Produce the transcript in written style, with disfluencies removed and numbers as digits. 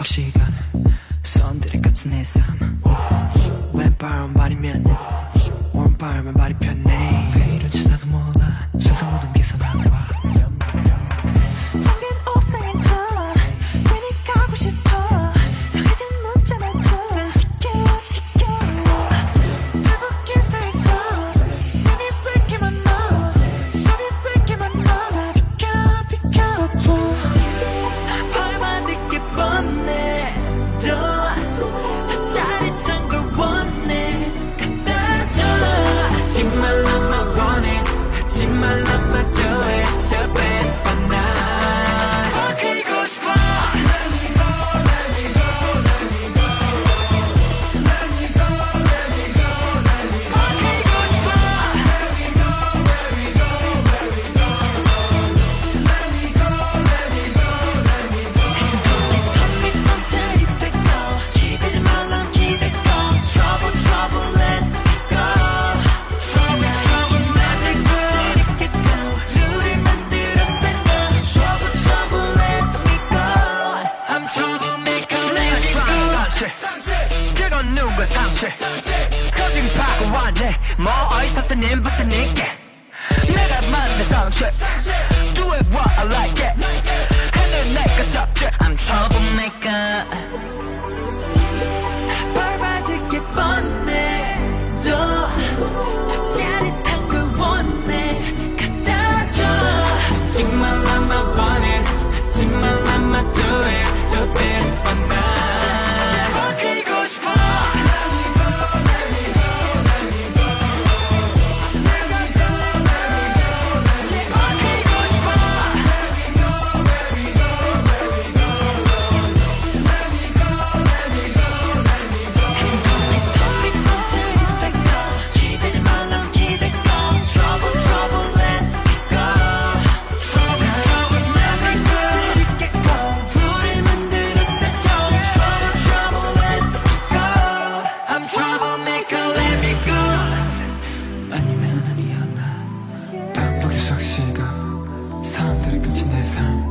시간 선들이 같은 내 삶 왼발은 발이면 오른발은 발이 편해 왜 이런지 나도 몰라 세상 모든 게 선한과 잠긴 옥상에서 괜히 가고 싶어 정해진 문자 말투 난 지켜 불붙게 스타일서 숨이 왜 이렇게 많아 숨이 왜 이렇게 많아 나 비켜줘 발만 늦게 뻔해 더 짜릿한 걸 원해 갖다 줘 하지 말라만 원해 하지 말라만 좋아해 So bad but not 그리고 싶어 Let me go, let me go, let me go Let me go, let me go, let me go 그리고 싶어 Let me go, let me go, let me go Let me go, let me go, let me go 텅빈 맘들이 되고 기대지 말람 기대고 Trouble, trouble, let me go Trouble, trouble, let me go 새롭겠고 우리 만들었을까 Trouble, trouble, let me go I'm troublemaker, let me go 그건 누구의 상체 거진 파고 왔네 뭐 어디서 쓰는 무슨 있게 내가 만든 상체 Do it what I like it 하늘 내가 잡지 I'm troublemaker 벌받을 게 뻔해 더 짜릿한 걸 원해 갖다 줘 하지 말라만 원해 하지 말라만 좋아해 So bad but not 그리고 싶어 Let me go, let me go, let me go Let me go, let me go, let me go 그리고 싶어 Let me go, let me go, let me go Let me go, let me go, let me go 텅빈 맘들이 되고 기대지 말람 기대고 Trouble, trouble, let me go Trouble, trouble, let me go 새롭겠고 불을 만들었을까 Trouble, trouble, let me go I'm troublemaker, let me go 아니면 아니야 나 반복의 삭시가 사람들이 끝인 내 삶